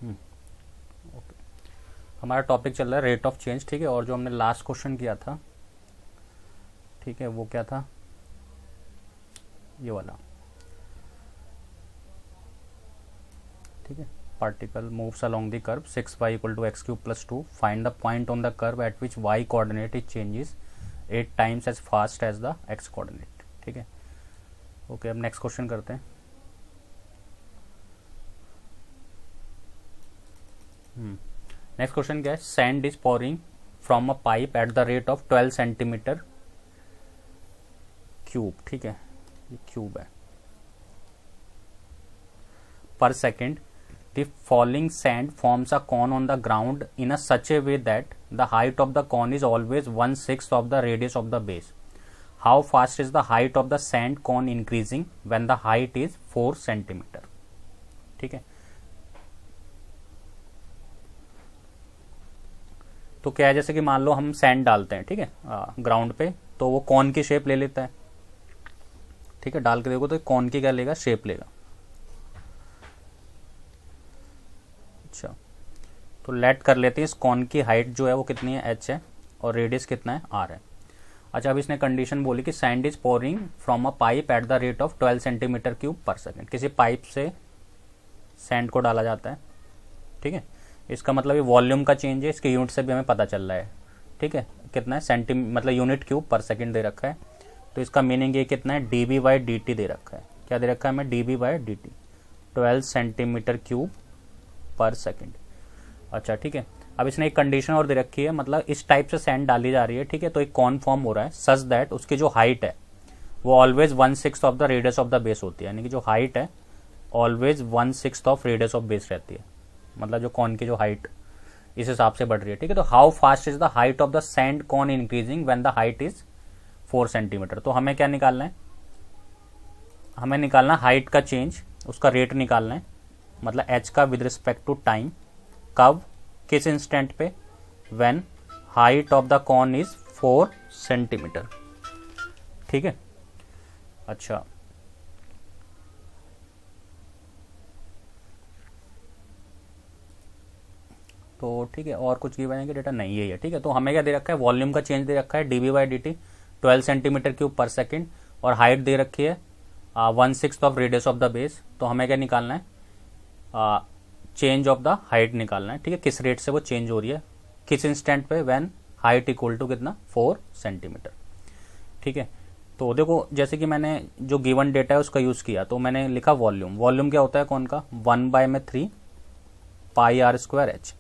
Okay, हमारा topic चल रहा है रेट ऑफ चेंज, ठीक है। और जो हमने लास्ट क्वेश्चन किया था, ठीक है, वो क्या था, ये वाला, ठीक है। Particle moves along the curve 6y equal to x cube plus 2, find the point on the curve at which y coordinate is changes 8 times as fast as the x coordinate, ठीक है। ओके, अब next question करते हैं। Next question क्या है, sand is pouring from a pipe eight the rate of 12 centimetre cube, ठीक है, ये क्यूब है, per second. The falling sand forms a cone on the ground in a such a way that the height of the cone is always 1/6 of the radius of the base. How fast is the height of the sand cone increasing when the height is 4 centimeter? ठीक है, तो क्या है, जैसे कि मान लो हम sand डालते हैं, ठीक है, ग्राउंड पे, तो वो कॉन की शेप ले लेता है, ठीक है। डाल के देखो तो कॉन की क्या लेगा, शेप लेगा। अच्छा, तो लेट कर लेते हैं इस कॉन की हाइट जो है वो कितनी है, h है, और रेडियस कितना है, r है। अच्छा, अब इसने कंडीशन बोली कि sand is pouring from a pipe eight the rate of 12 centimetre cube पर सेकेंड। किसी पाइप से सैंड को डाला जाता है, ठीक है। इसका मतलब ये वॉल्यूम का चेंज है, इसके यूनिट से भी हमें पता चल रहा है, ठीक है, कितना है, मतलब यूनिट क्यूब पर सेकेंड दे रखा है। तो इसका मीनिंग ये कितना है, dB/dt दे रखा है। क्या दे रखा है हमें, dB/dt, 12 सेंटीमीटर क्यूब पर सेकेंड। अच्छा, ठीक है। अब इसने एक कंडीशन और दे रखी है, मतलब इस टाइप से सैंड डाली जा रही है, ठीक है, तो एक कॉन फॉर्म हो रहा है सच दैट उसकी जो हाइट है वो always 1/6 of the radius of the base होती है, यानी कि जो हाइट है always 1/6 of radius of base रहती है, मतलब जो कॉन की जो हाइट इस हिसाब से बढ़ रही है, ठीक है। तो how fast is the height of the sand cone increasing when the height is 4 centimetre. तो हमें क्या निकालना है, हमें निकालना हाइट का चेंज, उसका रेट निकालना है, मतलब h का विद रिस्पेक्ट टू टाइम, कब, किस इंस्टेंट पे, when height of the cone is 4 centimetre, ठीक है। अच्छा, तो ठीक है, और कुछ गिवन है कि डेटा नहीं है, ठीक है। तो हमें क्या दे रखा है, वॉल्यूम का चेंज दे रखा है dB/dt 12 सेंटीमीटर क्यूब पर सेकेंड, और हाइट दे रखी है 1/6 of radius of the base. तो हमें क्या निकालना है, चेंज ऑफ द हाइट निकालना है, ठीक है, किस रेट से वो चेंज हो रही है, किस इंस्टेंट पे, व्हेन हाइट इक्वल टू कितना, 4 सेंटीमीटर, ठीक है। तो देखो, जैसे कि मैंने जो गिवन डेटा है उसका यूज किया, तो मैंने लिखा वॉल्यूम। वॉल्यूम क्या होता है कौन का, 1/3 πr²h,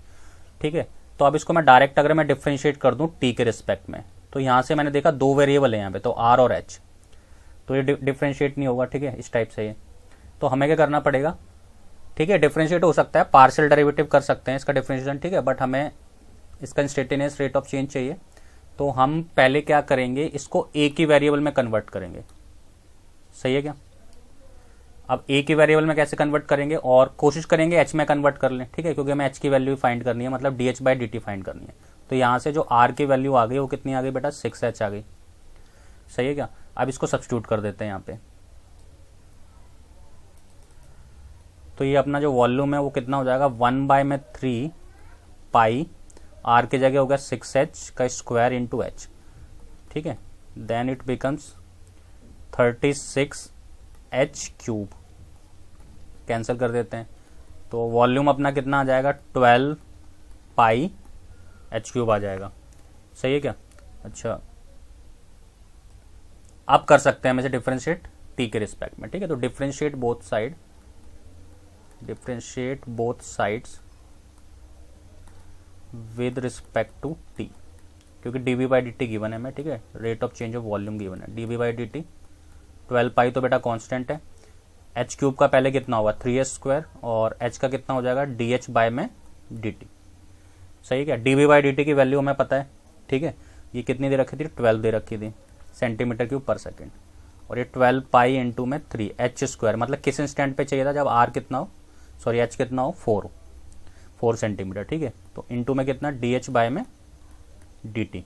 ठीक है। तो अब इसको मैं डायरेक्ट अगर मैं डिफ्रेंशिएट कर दूं टी के रिस्पेक्ट में, तो यहां से मैंने देखा दो वेरिएबल है यहाँ पे, तो आर और एच, तो ये डिफ्रेंशिएट नहीं होगा, ठीक है, इस टाइप से ये। तो हमें क्या करना पड़ेगा, ठीक है, डिफ्रेंशिएट हो सकता है, पार्शियल डेरिवेटिव कर सकते हैं इसका डिफ्रेंशिएशन, ठीक है, बट हमें इसका इंस्टेंटेनियस रेट ऑफ चेंज चाहिए। तो हम पहले क्या करेंगे, इसको ए की वेरिएबल में कन्वर्ट करेंगे, सही है क्या। अब ए की वेरिएबल में कैसे कन्वर्ट करेंगे, और कोशिश करेंगे एच में कन्वर्ट कर लें, ठीक है, क्योंकि हमें एच की वैल्यू फाइंड करनी है, मतलब dH/dt फाइंड करनी है। तो यहां से जो आर की वैल्यू आ गई वो कितनी आ गई बेटा, 6h आ गई, सही है क्या। अब इसको सब्स्टिट्यूट कर देते हैं यहाँ पे, तो ये अपना जो वॉल्यूम है वो कितना हो जाएगा, 1/3 पाई, आर की जगह हो गया 6h का स्क्वायर इंटू एच, ठीक है, then it becomes 36h³। Cancel कर देते हैं, तो वॉल्यूम अपना कितना आ जाएगा, 12 पाई h³ आ जाएगा, सही है क्या। अच्छा, आप कर सकते हैं हम इसे डिफ्रेंशिएट टी के रिस्पेक्ट में, ठीक है। तो differentiate both sides with respect to t, क्योंकि dB/dt गिवन है हमें, ठीक है, rate of change of volume given है, dB/dt 12 पाई तो बेटा कांस्टेंट है, h³ का पहले कितना होगा, 3h², और h का कितना हो जाएगा, dH/dt, सही है क्या। dB/dt की वैल्यू हमें पता है, ठीक है, ये कितनी दे रखी थी, 12 दे रखी थी सेंटीमीटर क्यूब पर सेकेंड, और ये 12 पाई इंटू में 3h², मतलब किस इंस्टेंट पे चाहिए था, जब r कितना हो, सॉरी h कितना हो, 4 सेंटीमीटर, ठीक है। तो इंटू में कितना, dH/dt,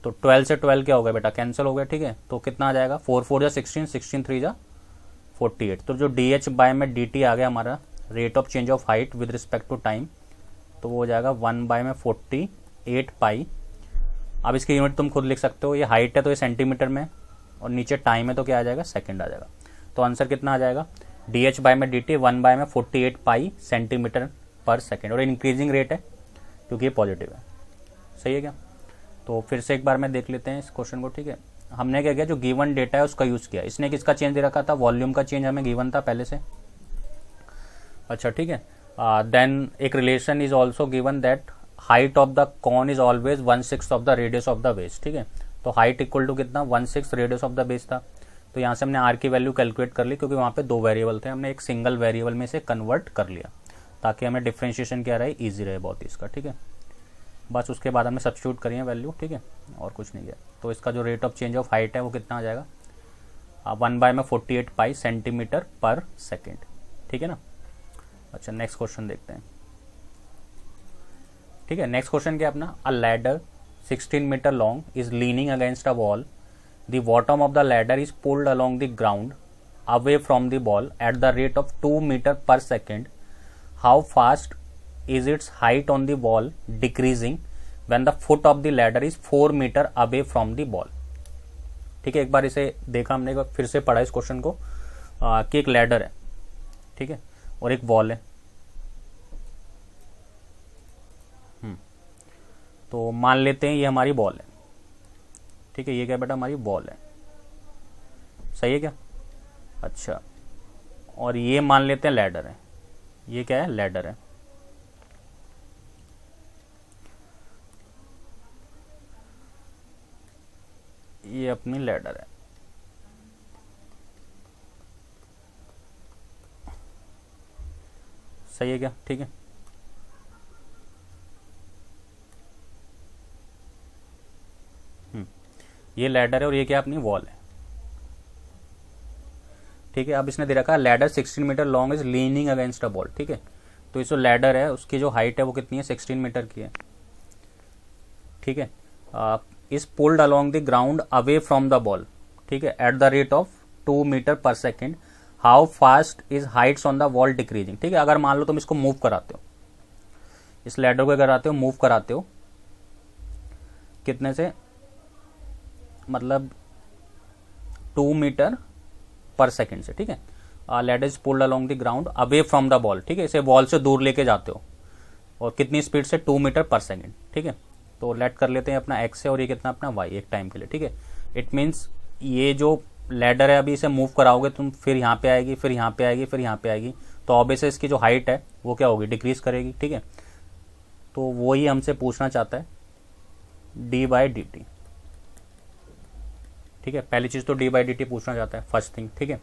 तो 12 से 12 क्या हो गया बेटा, कैंसिल हो गया, ठीक है। तो कितना आ जाएगा, 4 4 जा 16, 16 3 जा 48, तो जो dH/dt आ गया हमारा rate of change of height with respect to time, तो वो हो जाएगा 1/48 पाई। अब इसकी यूनिट तुम खुद लिख सकते हो, ये हाइट है तो ये सेंटीमीटर में, और नीचे टाइम है तो क्या आ जाएगा, सेकंड आ जाएगा। तो आंसर कितना आ जाएगा, dh/dt 1/48 पाई सेंटीमीटर पर सेकेंड, और इंक्रीजिंग रेट है क्योंकि ये पॉजिटिव है। सही है क्या? तो फिर से एक बार मैं देख लेते हैं इस क्वेश्चन को। ठीक है, हमने क्या किया, जो गिवन डेटा है उसका यूज़ किया। इसने किसका चेंज दे रखा था, वॉल्यूम का चेंज हमें गिवन था पहले से। अच्छा ठीक है, देन एक relation is also given that height of the cone is always 1/6 of the radius of the base. ठीक है, तो हाइट इक्वल टू कितना, 1/6 रेडियस ऑफ द बेस था। तो यहाँ से हमने आर की वैल्यू कैलकुलेट कर ली, क्योंकि वहाँ पे 2 वेरिएबल थे, हमने एक सिंगल वेरिएबल में से कन्वर्ट कर लिया ताकि हमें डिफ्रेंशिएशन क्या रहे, ईजी रहे बहुत इसका। ठीक है, बस उसके बाद हमने सब्स्टिट्यूट करी है वैल्यू। ठीक है, और कुछ नहीं है। तो इसका जो rate of change of height है वो कितना आ जाएगा, 1/48 पाई सेंटीमीटर पर सेकेंड। ठीक है ना। अच्छा नेक्स्ट क्वेश्चन देखते हैं। ठीक है, नेक्स्ट क्वेश्चन क्या अपना, a ladder 16 metre long is leaning against a wall, the bottom of the ladder is pulled along the ground away from the ball at the rate of 2 metre per second, how fast is its height on the wall decreasing when the foot of the ladder is 4 meter away from the ball। ठीक है, एक बार इसे देखा हमने, एक बार फिर से पढ़ा इस क्वेश्चन को कि एक लैडर है, ठीक है, और एक वॉल है। तो मान लेते हैं ये हमारी बॉल है। ठीक है, ये क्या बेटा, हमारी बॉल है। सही है क्या? अच्छा, और ये मान लेते हैं लैडर है। ये क्या है, लैडर है। ये अपनी लैडर है। सही है क्या? ठीक है, ये लैडर है और ये क्या अपनी वॉल है। ठीक है, अब इसने दे रखा है ladder 16 metre long is leaning against a wall. ठीक है, तो इस जो लैडर है उसकी जो हाइट है वो कितनी है, 16 मीटर की है। ठीक है, is pulled along the ground away from the ball. ठीक है, at the rate of 2 metre per second, how fast is heights on the wall decreasing. ठीक है, अगर मान लो तुम इसको मूव कराते हो, इस लैडर को कराते हो, मूव कराते हो कितने से, मतलब 2 मीटर पर सेकेंड से। ठीक है, ladder is pulled along the ground away from the ball. ठीक है, इसे बॉल से दूर लेके जाते हो, और कितनी स्पीड से, 2 मीटर पर सेकेंड। ठीक है, तो लेट कर लेते हैं अपना एक्स है और ये कितना अपना वाई, एक टाइम के लिए। ठीक है, इट मीन्स ये जो लैडर है अभी इसे मूव कराओगे तुम, फिर यहाँ पे आएगी, फिर यहाँ पे आएगी, फिर यहाँ पे आएगी, तो ऑब्वियसली इसकी जो हाइट है वो क्या होगी, डिक्रीज करेगी। ठीक है, तो वो ही हमसे पूछना चाहता है d/dt। ठीक है, पहली चीज तो d/dt पूछना चाहता है, फर्स्ट थिंग। ठीक है,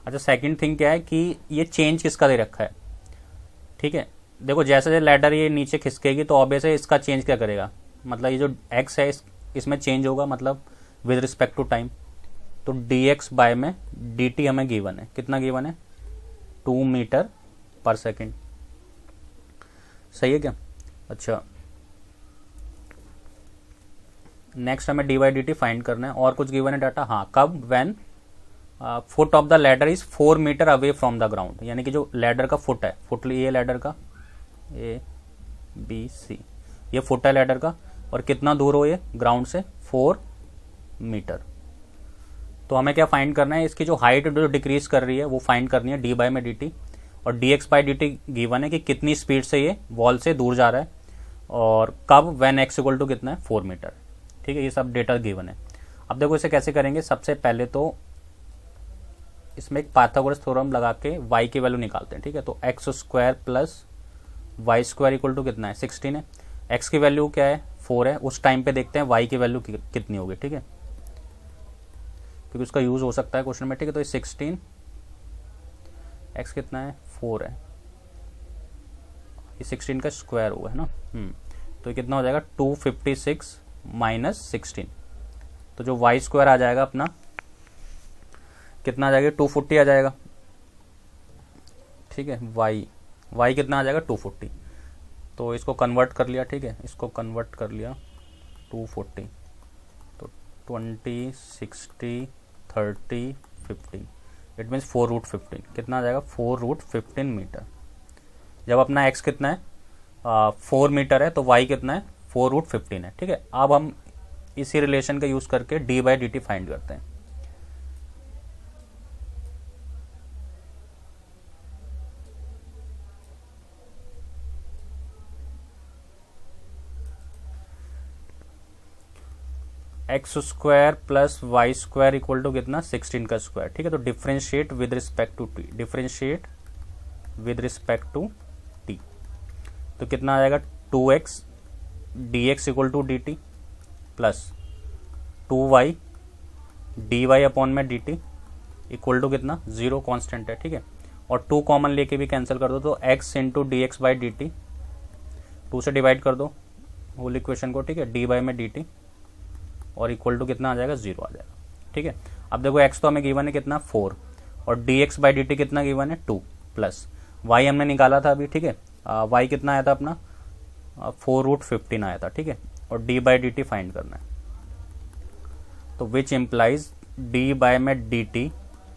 अच्छा सेकंड थिंग क्या है कि ये चेंज किसका दे रखा है। ठीक है, देखो जैसे जैसे लैडर ये नीचे खिसकेगी तो ऑब्वियसली इसका चेंज क्या करेगा, मतलब ये जो x है इसमें चेंज होगा, मतलब विद रिस्पेक्ट टू टाइम। तो dx बाय में dt हमें गिवन है, कितना गिवन है, 2 मीटर पर सेकेंड। सही है क्या? अच्छा नेक्स्ट हमें d/dt फाइंड करना है, और कुछ गिवन है डाटा। हाँ, कब, when foot of the ladder is 4 metre away from the ground, यानी कि जो लैडर का फुट है, फुट ये लैडर का ABC, ये फुट है लैडर का, और कितना दूर हो ये ग्राउंड से, 4 मीटर। तो हमें क्या फाइंड करना है, इसकी जो हाइट जो डिक्रीज कर रही है वो फाइंड करनी है d/dt, और dx/dt गिवन है कि कितनी स्पीड से ये वॉल से दूर जा रहा है, और कब, व्हेन x इक्वल टू कितना है, 4 मीटर। ठीक है, ये सब डेटा गिवन है। अब देखो इसे कैसे करेंगे, सबसे पहले तो इसमें एक पाइथागोरस थ्योरम लगा के y की वैल्यू निकालते हैं। ठीक है, तो x² plus y² equal to कितना है, 16 है। x की वैल्यू क्या है, 4 है। उस टाइम पे देखते हैं y की वैल्यू कितनी होगी। ठीक है, क्योंकि उसका यूज हो सकता है क्वेश्चन में। ठीक है, तो ये 16, x कितना है, 4 है, ये 16 का स्क्वायर हुआ है ना। तो ये कितना हो जाएगा, 256 माइनस 16, तो जो y² आ जाएगा अपना कितना आ जाएगा, 240 आ जाएगा। ठीक है, y कितना आ जाएगा, 240। तो इसको कन्वर्ट कर लिया। ठीक है, इसको कन्वर्ट कर लिया 240, तो 20, 60, 30, 50, इट मीन्स 4√15, कितना आ जाएगा, 4√15 मीटर। जब अपना x कितना है 4 मीटर है तो y कितना है 4√15 है। ठीक है, अब हम इसी रिलेशन का यूज करके d/dt फाइंड करते हैं। X square plus y square equal to कितना 16 का स्क्वायर। ठीक है, तो differentiate with respect to t, differentiate with respect to t, तो कितना आ जाएगा 2x dx equal to d t plus 2y dy upon में डी टी इक्वल टू कितना 0 कॉन्स्टेंट है। ठीक है, और 2 कॉमन लेके भी कैंसिल कर दो तो x into D x by D T, 2 से डिवाइड कर दो होल इक्वेशन को। ठीक है, डी बाई में डी टी और इक्वल टू कितना आ जाएगा 0 आ जाएगा। ठीक है, अब देखो x तो हमें गिवन है कितना 4 और dx बाई डी टी कितना गिवन है 2 प्लस y हमने निकाला था अभी। ठीक है, y कितना आया था अपना 4√15 आया था। ठीक है, और d by D t find करना है, तो विच इम्प्लाइज d बाय में d t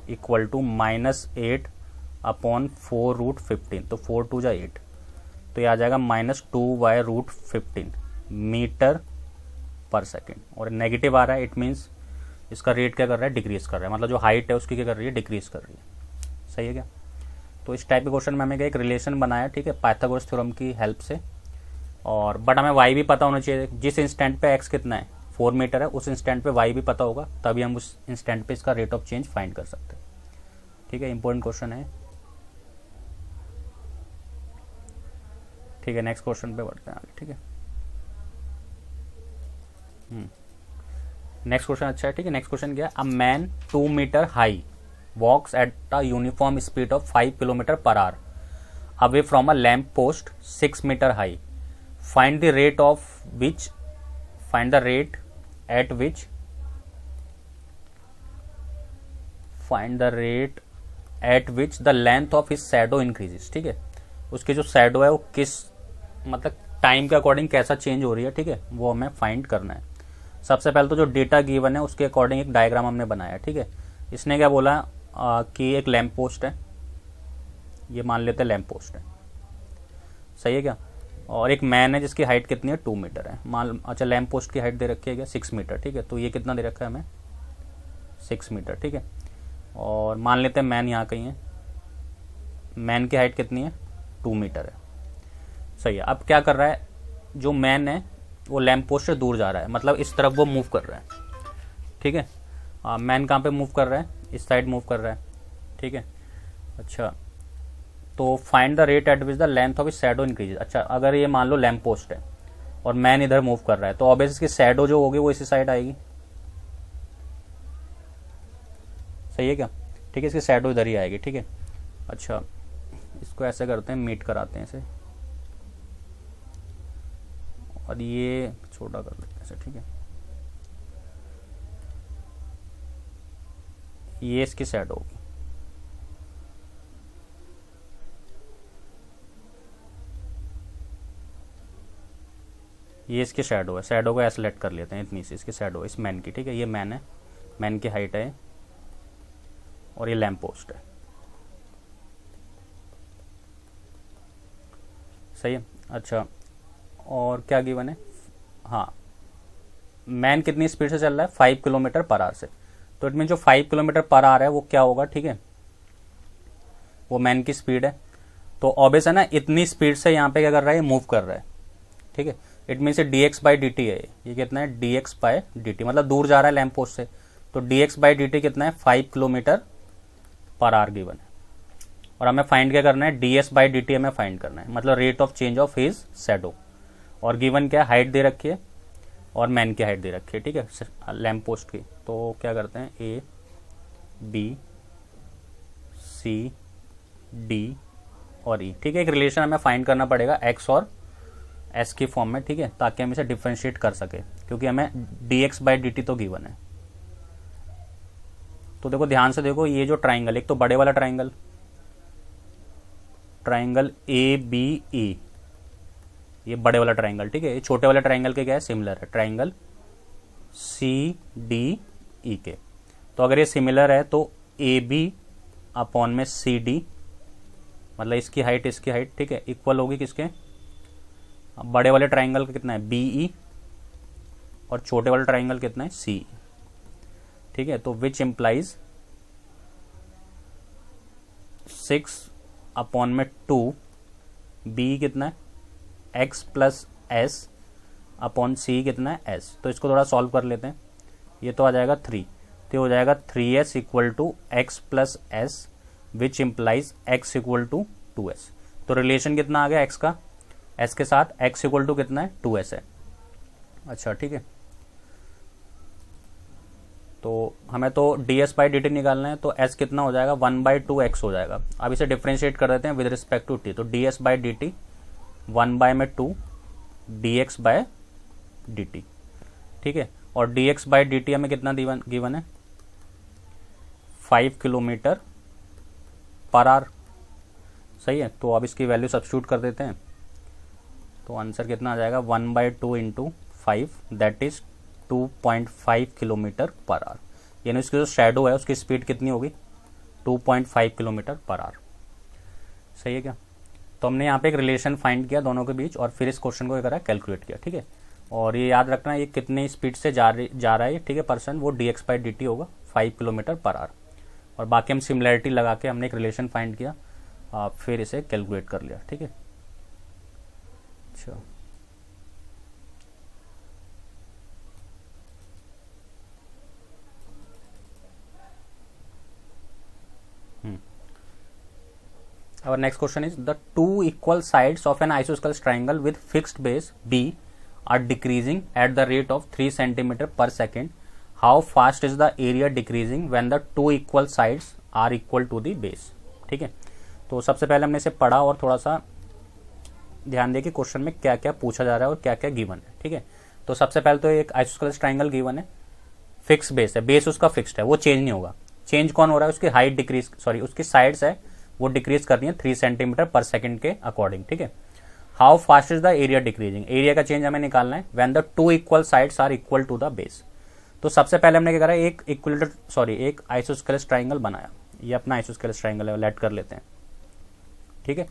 equal to -8 upon 4√15, तो 4 2 जा 8, तो ये आ जाएगा -2/√15 मीटर पर सेकेंड। और नेगेटिव आ रहा है, इट मीन्स इसका रेट क्या कर रहा है डिक्रीज कर रहा है, मतलब जो हाइट है उसकी क्या कर रही है डिक्रीज कर रही है। सही है क्या? तो इस टाइप के क्वेश्चन में हमें एक रिलेशन बनाया। ठीक है, पाइथागोरस थ्योरम की हेल्प से, और बट हमें y भी पता होना चाहिए। जिस इंस्टेंट पे x कितना है 4 मीटर है, उस इंस्टेंट पे y भी पता होगा, तभी हम उस इंस्टेंट पे इसका रेट ऑफ चेंज फाइंड कर सकते हैं। ठीक है, इंपॉर्टेंट क्वेश्चन है। ठीक है, नेक्स्ट क्वेश्चन पे बढ़ते हैं आगे। ठीक है, नेक्स्ट क्वेश्चन अच्छा है। ठीक है, नेक्स्ट क्वेश्चन क्या है, a man 2 metre high walks at a uniform speed of 5 kilometre per hour away from a lamp post 6 metre high, find the rate of which, find the rate at which, find the rate at which the length of his shadow increases. ठीक है, उसकी जो shadow है वो किस मतलब time के according कैसा चेंज हो रही है। ठीक है, वो हमें फाइंड करना है। सबसे पहले तो जो डेटा गिवन है उसके अकॉर्डिंग एक डायग्राम हमने बनाया। ठीक है, इसने क्या बोला कि एक लैंप पोस्ट है, ये मान लेते हैं लैंप पोस्ट है। सही है क्या? और एक मैन है जिसकी हाइट कितनी है 2 मीटर है। मान अच्छा लैंप पोस्ट की हाइट दे रखी है क्या 6 मीटर। ठीक है, तो ये कितना दे रखा है हमें 6 मीटर। ठीक है, और मान लेते हैं मैन यहाँ कहीं है, मैन की हाइट कितनी है 2 मीटर है। सही है, अब क्या कर रहा है, जो मैन है वो लैंप पोस्ट से दूर जा रहा है, मतलब इस तरफ वो मूव कर रहा है। ठीक है, मैन कहाँ पे मूव कर रहा है, इस साइड मूव कर रहा है। ठीक है, अच्छा तो find the rate at which the length of shadow increase. अच्छा, अगर ये मान लो लैंप पोस्ट है और मैन इधर मूव कर रहा है, तो ऑब्वियस इसकी शैडो जो होगी वो इसी साइड आएगी। सही है क्या? ठीक है, इसकी शैडो इधर ही आएगी। ठीक है, अच्छा इसको ऐसे करते हैं, मीट कराते हैं इसे, और ये छोटा कर लेते हैं ऐसे। ठीक है, ये इसकी शैडो होगी। ये इसकी शैडो है, शैडो को ऐसे सेलेक्ट कर लेते हैं, इतनी सी इसकी शैडो इस मैन की। ठीक है, ये मैन है, मैन की हाइट है, और ये लैंप पोस्ट है। सही है, अच्छा और क्या गिवन है, हाँ मैन कितनी स्पीड से चल रहा है 5 किलोमीटर पर आवर से, तो इट मीन जो 5 किलोमीटर पर आवर है वो क्या होगा। ठीक है, वो मैन की स्पीड है, तो ऑब्वियस है ना इतनी स्पीड से यहाँ पे क्या कर रहा है, मूव कर रहा है। ठीक है, इट मीन से dx बाई डी टी है, ये कितना है dx बाई डी टी, मतलब दूर जा रहा है लैंप पोस्ट से, तो dx बाई डी टी कितना है 5 किलोमीटर पर आवर गिवन है। और हमें फाइंड क्या करना है, ds बाई डी टी हमें फाइंड करना है, मतलब rate of change of his shadow. और गिवन क्या है, हाइट दे रखी है और मैन की हाइट दे रखी है। ठीक है, लैंप पोस्ट की, तो क्या करते हैं ए बी सी डी और ई। ठीक है, एक रिलेशन हमें फाइंड करना पड़ेगा एक्स और एस की फॉर्म में। ठीक है, ताकि हम इसे डिफ्रेंशिएट कर सके, क्योंकि हमें dx बाई डी टी तो गिवन है। तो देखो ध्यान से देखो, ये जो ट्राइंगल, एक तो बड़े वाला triangle, triangle A B E, ये बड़े वाला ट्राइंगल। ठीक है, ये छोटे वाले ट्राइंगल के क्या है, सिमिलर है, ट्राइंगल सी डी ई के। तो अगर ये सिमिलर है तो ए बी अपॉन में सी डी मतलब इसकी हाइट ठीक है इक्वल होगी किसके, अब बड़े वाले ट्राइंगल का कितना है बी ई और छोटे वाले ट्राइंगल कितना है सी, ठीक है। तो विच इम्प्लाइज 6/2 बी कितना है एक्स प्लस एस अपॉन सी कितना है एस। तो इसको थोड़ा सॉल्व कर लेते हैं, ये तो आ जाएगा 3, तो हो जाएगा 3s equal to x plus s which implies x equal to 2s। तो रिलेशन कितना आ गया x का s के साथ, x इक्वल टू कितना है 2s है। अच्छा ठीक है, तो हमें तो ds बाई डी टी निकालना है, तो s कितना हो जाएगा 1/2x हो जाएगा। अब इसे डिफ्रेंशिएट कर देते हैं विद रिस्पेक्ट टू t, तो ds by D t 1/2 dx by d t, ठीक है। और dx बाई डी टी हमें कितना गिवन है 5 किलोमीटर पर आवर, सही है। तो अब इसकी वैल्यू सब्स्टिट्यूट कर देते हैं, तो आंसर कितना आ जाएगा 1/2 into 5 that is 2.5 kilometre per our, यानी उसकी जो शैडो है उसकी स्पीड कितनी होगी 2.5 किलोमीटर पर आवर, सही है क्या। तो हमने यहाँ पे एक रिलेशन फाइंड किया दोनों के बीच और फिर इस क्वेश्चन को करा कैलकुलेट किया, ठीक है। और ये याद रखना ये कितनी स्पीड से जा रहा है, ठीक है परसेंट, वो dx बाई डी टी होगा 5 किलोमीटर पर आवर। और बाकी हम सिमिलरिटी लगा के हमने एक रिलेशन फाइंड किया, फिर इसे कैलकुलेट कर लिया, ठीक है। अच्छा Our next question is the two equal sides of an isosceles triangle with fixed base B are decreasing at the rate of 3 centimeter per second. How fast is the area decreasing when the two equal sides are equal to the base? ठीक है, तो सबसे पहले हमने इसे पढ़ा और थोड़ा सा ध्यान दें कि क्वेश्चन में क्या क्या पूछा जा रहा है और क्या क्या गिवन है, ठीक है। तो सबसे पहले तो एक आइसोस्केलेस ट्राइंगल गिवन है, फिक्स बेस है, बेस उसका फिक्स्ड है, वो चेंज नहीं होगा। चेंज कौन हो रहा है, उसकी हाइट डिक्रीज, सॉरी उसकी साइड्स है वो डिक्रीज कर रही है 3 सेंटीमीटर पर सेकंड के अकॉर्डिंग, ठीक है। How fast is the area decreasing, area का चेंज हमें निकालना है when the two equal sides are equal to the base. तो सबसे पहले हमने क्या करा, एक आइसोस्केलेस ट्राइंगल बनाया, ये अपना आइसोस्केलेस ट्राइंगल है, लेट कर लेते हैं, ठीक है।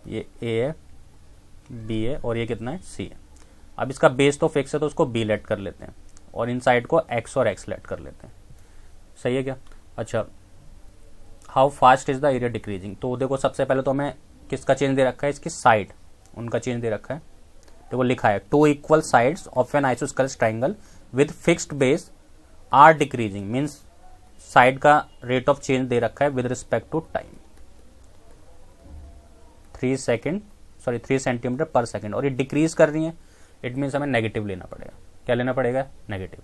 ये ए है, बी है और ये कितना है सी है। अब इसका बेस तो फिक्स है तो उसको बी लेट कर लेते हैं और इन साइड को एक्स और एक्स लेट कर लेते हैं, सही है क्या। अच्छा how fast is the area decreasing, तो देखो सबसे पहले तो हमें किसका चेंज दे रखा है, इसकी साइड, उनका चेंज दे रखा है। देखो लिखा है two equal sides of an isosceles triangle with fixed base are decreasing, means side का रेट ऑफ चेंज दे रखा है with respect to time 3 centimetre per second, और ये डिक्रीज कर रही है, इट मीन्स हमें नेगेटिव लेना पड़ेगा। क्या लेना पड़ेगा, नेगेटिव।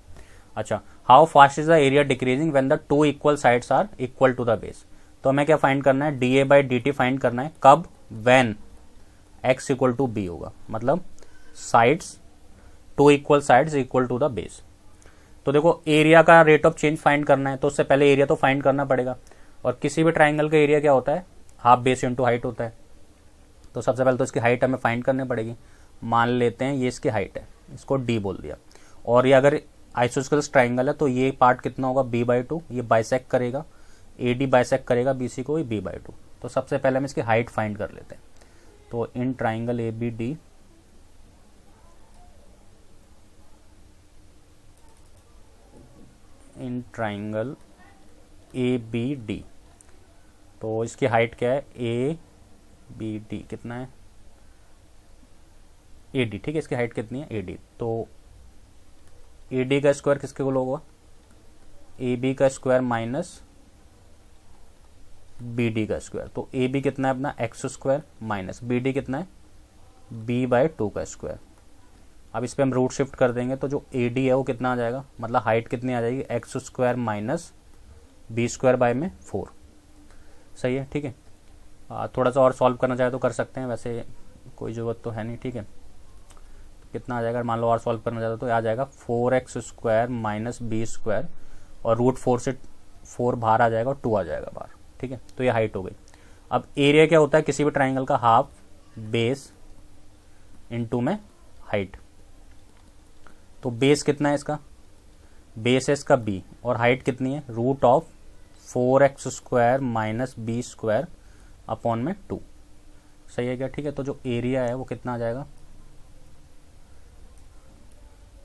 अच्छा how fast is the area decreasing when the two equal sides are equal to the base, तो हमें क्या फाइंड करना है, d A by D t find करना है, कब, when x equal to b होगा, मतलब sides, two equal sides equal to the base. तो देखो एरिया का रेट ऑफ चेंज फाइंड करना है, तो उससे पहले एरिया तो फाइंड करना पड़ेगा, और किसी भी ट्राइंगल का एरिया क्या होता है, हाफ बेस इंटू हाइट होता है। तो सबसे पहले तो इसकी हाइट हमें फाइंड करनी पड़ेगी, मान लेते हैं ये इसकी हाइट है, इसको डी बोल दिया, और ये अगर आइसोस्केलेस ट्राइंगल है तो ये पार्ट कितना होगा b/2, ये बाइसेक्ट करेगा, AD बाइसेक्ट करेगा BC को, ये b/2। तो सबसे पहले हम इसकी हाइट फाइंड कर लेते हैं, तो in triangle ABD in triangle ABD, तो इसकी हाइट क्या है ABD कितना है AD, ठीक है, इसकी हाइट कितनी है AD। तो AD का स्क्वायर किसके को होगा, AB का स्क्वायर माइनस BD का स्क्वायर, तो AB कितना है अपना एक्स स्क्वायर माइनस BD कितना है b/2 का स्क्वायर। अब इस पे हम रूट शिफ्ट कर देंगे तो जो AD है वो कितना आ जाएगा, मतलब हाइट कितनी आ जाएगी x square minus b square by में 4, सही है, ठीक है। थोड़ा सा और सॉल्व करना चाहे तो कर सकते हैं, वैसे कोई ज़रूरत तो है नहीं, ठीक है। कितना आ जाएगा, मान लो और सॉल्व करना चाहते हो तो आ जाएगा 4x square minus b square, और रूट 4 से 4 बाहर आ जाएगा और 2 आ जाएगा बाहर, ठीक है। तो ये हाइट हो गई। अब एरिया क्या होता है किसी भी ट्राइंगल का, हाफ बेस इनटू में हाइट। तो बेस कितना है इसका, बेस है इसका b, और हाइट कितनी है root of 4x square minus b square upon में 2। सही है क्या? ठीक है, तो जो एरिया है वो कितना आ जाएगा,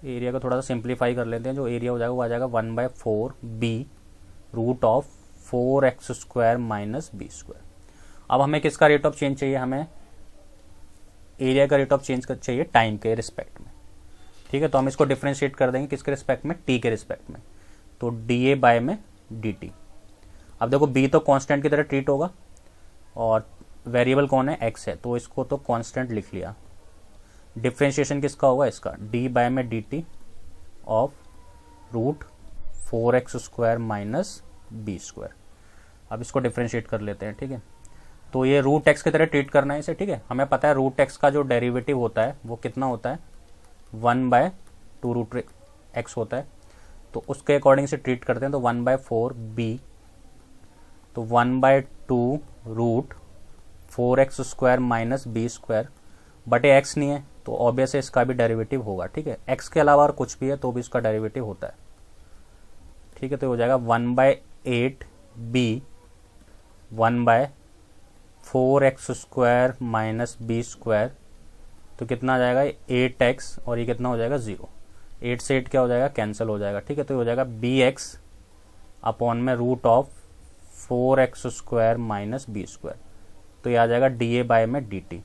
एरिया को थोड़ा सा सिंप्लीफाई कर लेते हैं। जो एरिया हो जाएगा वो आ जाएगा 1/4 B root of 4x² minus b²। अब हमें किसका रेट ऑफ चेंज चाहिए, हमें एरिया का रेट ऑफ चेंज चाहिए टाइम के रिस्पेक्ट में। ठीक है, तो हम इसको डिफ्रेंशिएट कर देंगे किसके रिस्पेक्ट में, टी के रिस्पेक्ट में। तो डी ए बाय में डी टी। अब देखो बी तो कांस्टेंट की तरह ट्रीट होगा और वेरिएबल कौन है, एक्स है, तो इसको तो कांस्टेंट लिख लिया। डिफ्रेंशिएशन किसका होगा, इसका, डी बाय में d t of root 4x² minus b²। अब इसको डिफ्रेंशिएट कर लेते हैं। ठीक है, तो ये रूट एक्स की तरह ट्रीट करना है इसे। ठीक है, हमें पता है रूट एक्स का जो डेरिवेटिव होता है वो कितना होता है, 1/2 रूट एक्स होता है। तो उसके अकॉर्डिंग से ट्रीट करते हैं। तो 1/4 बी, तो 1/2 रूट 4x² माइनस b² बटे एक्स नहीं है तो ऑब्वियस है इसका भी डेरिवेटिव होगा। ठीक है, एक्स के अलावा और कुछ भी है तो भी इसका डेरिवेटिव होता है। ठीक है, तो हो जाएगा 1/8 बी 1/4x² माइनस b²। तो कितना आ जाएगा 8x और ये कितना हो जाएगा 0। 8 से 8 क्या हो जाएगा, कैंसिल हो जाएगा। ठीक है, तो ये हो जाएगा bx अपॉन में root of 4x² minus b²। तो ये आ जाएगा डी ए बाय में डी टी।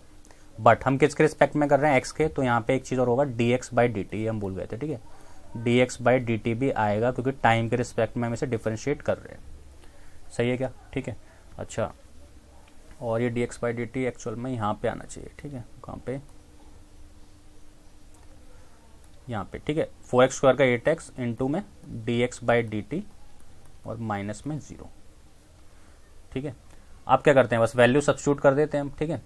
बट हम किसके रिस्पेक्ट में कर रहे हैं, एक्स के, तो यहाँ पे एक चीज़ और होगा, dx बाई डी टी, ये हम भूल गए थे। ठीक है, dx बाई डी टी भी आएगा क्योंकि टाइम के रिस्पेक्ट में हम इसे डिफ्रेंशिएट कर रहे हैं। सही है क्या? ठीक है, अच्छा, और ये dx by D T actual में यहाँ पे आना चाहिए। ठीक है, कहाँ पे, यहाँ पे। ठीक है, 4x² का 8x इंटू में dx बाई डी टी और माइनस में 0। ठीक है, आप क्या करते हैं, बस वैल्यू सब्स्टिट्यूट कर देते हैं हम। ठीक है,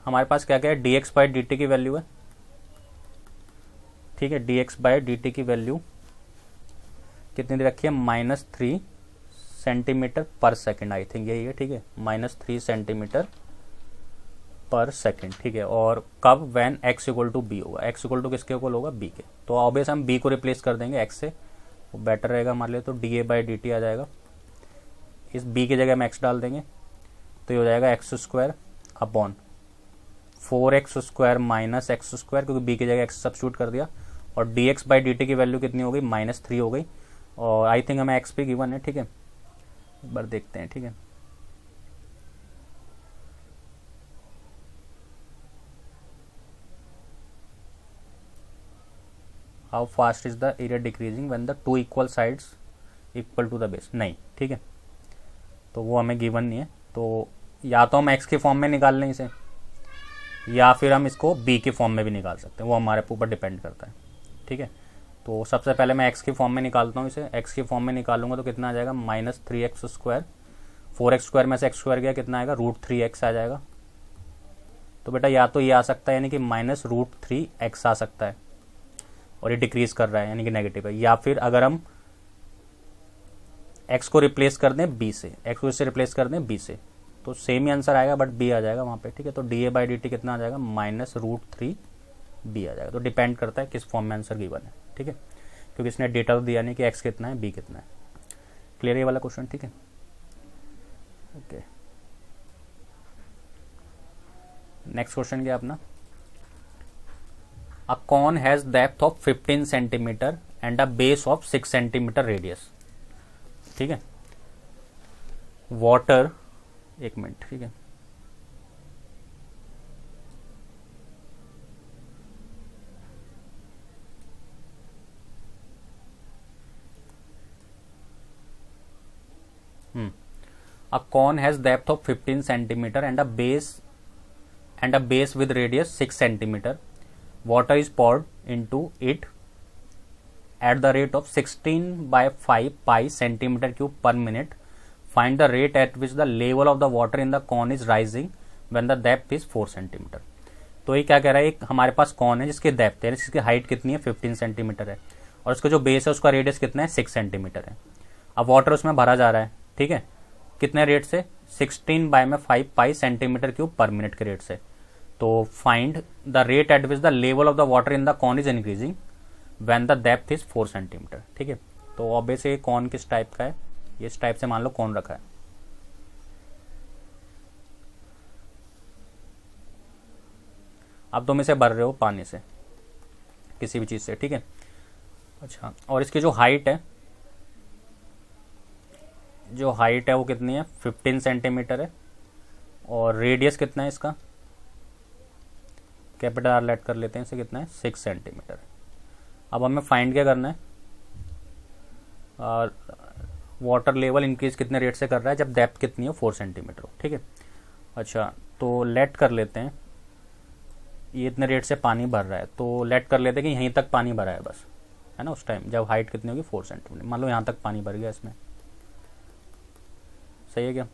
हमारे पास क्या क्या है, dx बाई डी टी की वैल्यू है। ठीक है, dx बाई डी टी की वैल्यू कितनी दे रखी है, -3 centimetre per second, I think यही है। ठीक है, -3 सेंटीमीटर पर सेकेंड। ठीक है, और कब, when x equal to b होगा। x इक्वल टू किसके इक्वल होगा, b के। तो ऑब्वियस हम b को रिप्लेस कर देंगे x से, वो बेटर रहेगा हमारे लिए। तो D A by D T आ जाएगा, इस b की जगह हम x डाल देंगे तो ये हो जाएगा x² upon 4x² minus x², क्योंकि b की जगह x सब्स्टिट्यूट कर दिया। और dx बाई डी टी की वैल्यू कितनी हो गई, -3 हो गई। और आई थिंक हमें x भी गिवन है। ठीक है, एक बार देखते हैं। ठीक है, how fast is the area decreasing when the two equal sides equal to the base, नहीं। ठीक है, तो वो हमें गिवन नहीं है। तो या तो हम x के फॉर्म में निकाल लें इसे, या फिर हम इसको b के फॉर्म में भी निकाल सकते हैं, वो हमारे ऊपर डिपेंड करता है। ठीक है, तो सबसे पहले मैं x के फॉर्म में निकालता हूँ इसे। x के फॉर्म में निकालूंगा तो कितना आ जाएगा, -3x²। 4x² में से x² गया, कितना आएगा, √3x आ जाएगा। तो बेटा या तो ये आ सकता है यानी कि -√3x आ सकता है और ये डिक्रीज कर रहा है यानी कि नेगेटिव है, या फिर अगर हम x को रिप्लेस कर दें b से, x को इससे रिप्लेस कर दें b से, तो सेम ही आंसर आएगा बट b आ जाएगा वहाँ पे। ठीक है, तो D A by D T कितना आ जाएगा, -√3b आ जाएगा। तो डिपेंड करता है किस फॉर्म में आंसर गिवन है। ठीक है, क्योंकि इसने डेटा तो दिया नहीं कि x कितना है, b कितना है। क्लियर है ये वाला क्वेश्चन? ठीक है, ओके, नेक्स्ट क्वेश्चन क्या अपना, a cone has depth of 15 centimetre and a base of 6 centimetre radius. ठीक है, वाटर, एक मिनट। ठीक है, a cone has depth of 15 centimeter and a base with radius 6 centimeter. Water is poured into it at the rate of 16/5 pi centimeter cube per minute. Find the rate at which the level of the water in the cone is rising when the depth is 4 centimeter. तो ये क्या कह रहा है, एक हमारे पास cone है जिसकी डेप्थ है, जिसकी हाइट कितनी है, 15 सेंटीमीटर है, और उसका जो बेस है उसका रेडियस कितना है, 6 सेंटीमीटर है। अब वाटर उसमें भरा जा रहा है। ठीक है, कितने रेट से, 16/5 pi centimetre cube per minute के रेट से। तो find the rate at which the level of the water in the cone is increasing when the depth is 4 centimetre. ठीक है, तो ऑब्वियसली कॉन किस टाइप का है, ये इस टाइप से मान लो कौन रखा है। अब तुम इसे भर रहे हो पानी से, किसी भी चीज़ से, ठीक है। अच्छा, और इसकी जो हाइट है, वो कितनी है, 15 सेंटीमीटर है। और रेडियस कितना है इसका, कैपिटल आर लेट कर लेते हैं, इसे कितना है, 6 सेंटीमीटर। अब हमें फाइंड क्या करना है, वाटर लेवल इंक्रीज कितने रेट से कर रहा है, जब डेप्थ कितनी हो, 4 सेंटीमीटर हो, ठीक है। अच्छा, तो लेट कर लेते हैं, ये इतने रेट से पानी भर रहा है, तो लेट कर लेते हैं कि यहीं तक पानी भरा है बस, है ना। उस टाइम जब हाइट कितनी होगी, 4 सेंटीमीटर, मान लो यहाँ तक पानी भर गया इसमें, सही है क्या।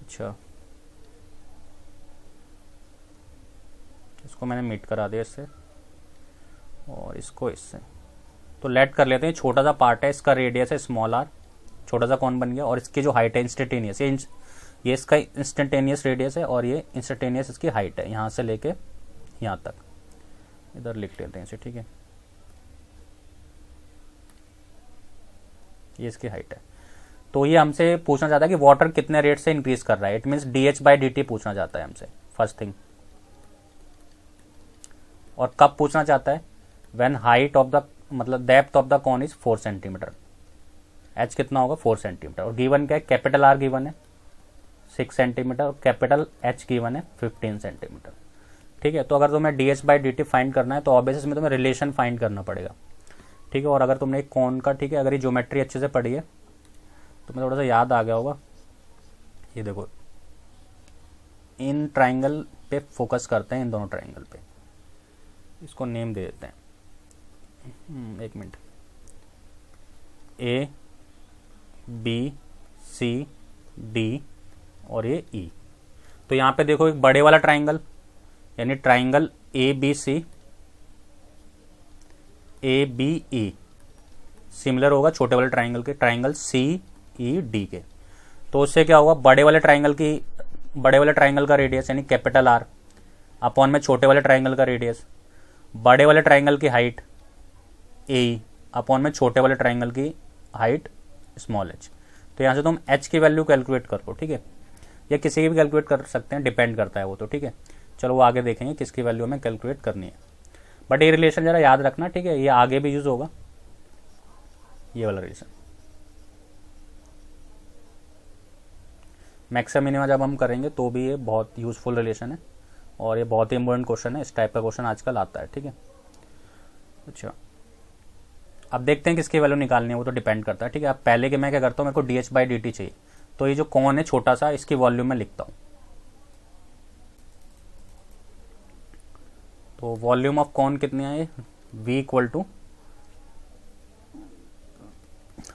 अच्छा, इसको मैंने मीट करा दिया इससे, और इसको इससे। तो लेट कर लेते हैं, छोटा सा पार्ट है, इसका रेडियस है स्मॉल आर, छोटा सा कौन बन गया, और इसकी जो हाइट है इंस्टेंटेनियस, ये इसका इंस्टेंटेनियस रेडियस है, और ये इंस्टेंटेनियस इसकी हाइट है, यहाँ से लेके यहाँ तक। इधर लिख लेते हैं इसे, ठीक है। ये इसकी हाइट है। तो ये हमसे पूछना चाहता है कि वाटर कितने रेट से इंक्रीज कर रहा है, इट मीन्स dH/dt पूछना चाहता है हमसे, फर्स्ट थिंग। और कब पूछना चाहता है, व्हेन हाइट ऑफ द, मतलब depth of the cone is 4 centimetre, h कितना होगा, 4 सेंटीमीटर। और गिवन क्या है, कैपिटल आर गिवन है 6 सेंटीमीटर, और कैपिटल एच गिवन है 15 सेंटीमीटर, ठीक है। तो अगर तुम्हें dH/dt फाइंड करना है, तो ऑब्वियस में तुम्हें रिलेशन फाइंड करना पड़ेगा, ठीक है। और अगर तुमने एक कॉन का, ठीक है, अगर ये ज्योमेट्री अच्छे से पढ़ी है, तुम्हें थोड़ा सा याद आ गया होगा। ये देखो, इन ट्राइंगल पे फोकस करते हैं, इन दोनों ट्राइंगल पे, इसको नेम दे देते हैं, एक minute, A B C D और ये ई। तो यहाँ पे देखो एक बड़े वाला ट्राइंगल, यानी triangle A B E similar होगा छोटे वाले ट्राइंगल के, ट्राइंगल सी ई डी के। तो उससे क्या होगा, बड़े वाले ट्राइंगल का रेडियस यानी कैपिटल आर अपॉन में छोटे वाले ट्राइंगल का रेडियस, बड़े वाले ट्राइंगल की हाइट ए अपॉन में छोटे वाले ट्राइंगल की हाइट स्मॉल एच। तो यहाँ से तुम एच की वैल्यू कैलकुलेट करो, ठीक है, या किसी की भी कैलकुलेट कर सकते हैं, डिपेंड करता है वो तो, ठीक है। चलो वो आगे देखेंगे किसकी वैल्यू हमें कैलकुलेट करनी है, बट ये रिलेशन जरा याद रखना, ठीक है, ये आगे भी यूज होगा, ये वाला रिलेशन। मैक्सिमम मिनिमम जब हम करेंगे तो भी ये बहुत यूजफुल रिलेशन है, और ये बहुत ही इंपॉर्टेंट क्वेश्चन है, इस टाइप का क्वेश्चन आजकल आता है, ठीक है। अच्छा, अब देखते हैं किसकी वैल्यू निकालनी है, वो तो डिपेंड करता है, ठीक है। अब पहले के मैं क्या करता हूँ, मेरे को dH/dt चाहिए, तो ये जो कॉन है छोटा सा, इसकी वॉल्यूम में लिखता हूँ। तो वॉल्यूम ऑफ कॉन कितनी है, V =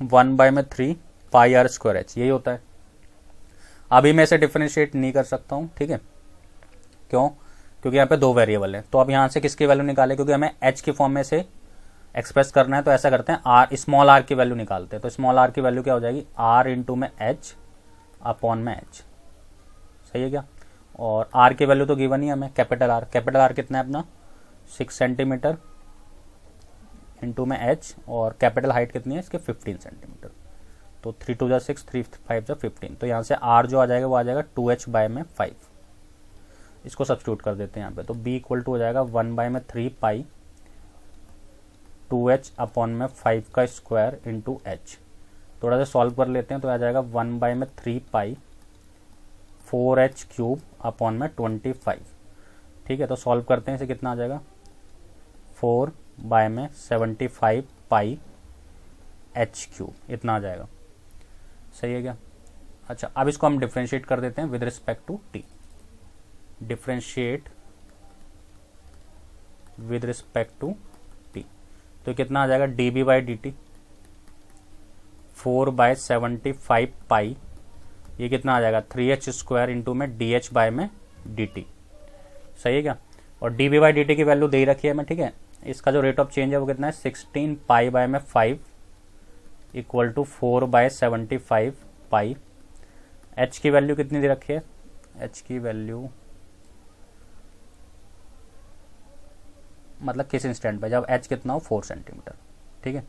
1/3 πr²h, यही होता है। अभी मैं इसे डिफरेंशिएट नहीं कर सकता हूँ, ठीक है, क्यों, क्योंकि यहाँ पे 2 वेरिएबल है। तो अब यहाँ से किसकी वैल्यू निकाले, क्योंकि हमें h की फॉर्म में से एक्सप्रेस करना है, तो ऐसा करते हैं, आर स्मॉल आर की वैल्यू निकालते हैं। तो स्मॉल आर की वैल्यू क्या हो जाएगी, r इंटू में h अपॉन में h, सही है क्या। और r की वैल्यू तो गिवन ही हमें, कैपिटल आर कितना है अपना, 6 सेंटीमीटर इंटू में h, और कैपिटल हाइट कितनी है इसके, 15 सेंटीमीटर। तो 3 2 6, 3 5 15। तो यहाँ से r जो आ जाएगा वो आ जाएगा 2h/5, इसको सब्स्टिट्यूट कर देते हैं यहाँ पे। तो b = हो जाएगा 1/3 पाई 2h अपॉन में 5 का स्क्वायर इंटू h। थोड़ा सा सॉल्व कर लेते हैं, तो आ जाएगा 1/3 पाई 4h³ अपॉन में 25, ठीक है। तो सॉल्व करते हैं, इसे कितना आ जाएगा, 4/75 पाई h³, इतना आ जाएगा, सही है क्या। अच्छा, अब इसको हम डिफ्रेंशिएट कर देते हैं with respect to t, differentiate with respect to t। तो कितना आ जाएगा, dB/dt 4/75 पाई, ये कितना आ जाएगा, 3h² इंटू में dH/dt, सही है क्या। और dB/dt की वैल्यू दे ही रखी है मैं, ठीक है। इसका जो रेट ऑफ चेंज है वो कितना है, 16 π/5 इक्वल टू 4/75 पाई। h की वैल्यू कितनी दे रखी है, h की वैल्यू मतलब किस इंस्टेंट पे, जब h कितना हो, 4 सेंटीमीटर, ठीक है।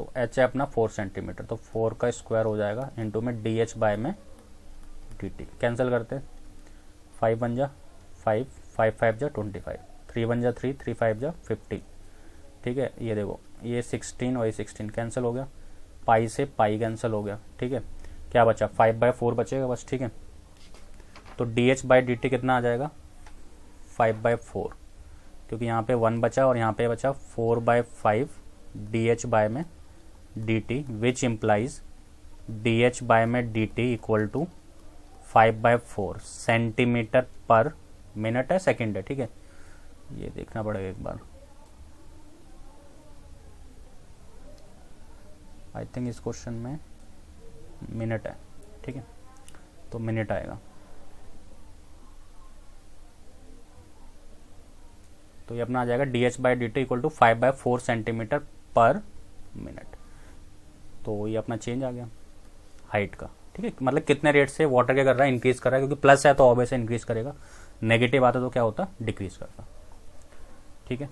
तो h है अपना 4 सेंटीमीटर, तो 4 का स्क्वायर हो जाएगा इंटू में डी बाय में dt। कैंसिल करते, 5 बन जा 5, 5 5 जा 25, 3 बन जा 3, 3 5 जा 50। ठीक है, ये देखो ये 16 और ये 16 कैंसिल हो गया, पाई से पाई कैंसिल हो गया। ठीक है, क्या बचा 5/4 बचेगा बस। ठीक है, तो dh बाई dt कितना आ जाएगा 5/4, क्योंकि यहाँ पे 1 बचा और यहाँ पे बचा 4/5 dh बाय में dt, which implies dh by में dt equal to 5/4 centimetre per minute है, सेकंड है। ठीक है, ये देखना पड़ेगा एक बार, आई थिंक इस क्वेश्चन में मिनट है। ठीक है, तो मिनट आएगा, तो ये अपना आ जाएगा dh by dt equal to 5/4 centimetre per minute. तो ये अपना चेंज आ गया हाइट का। ठीक है, मतलब कितने रेट से वाटर क्या कर रहा है, इंक्रीज कर रहा है, क्योंकि प्लस है तो ऑब्वियसली इंक्रीज करेगा, नेगेटिव आता तो क्या होता डिक्रीज करता। ठीक है।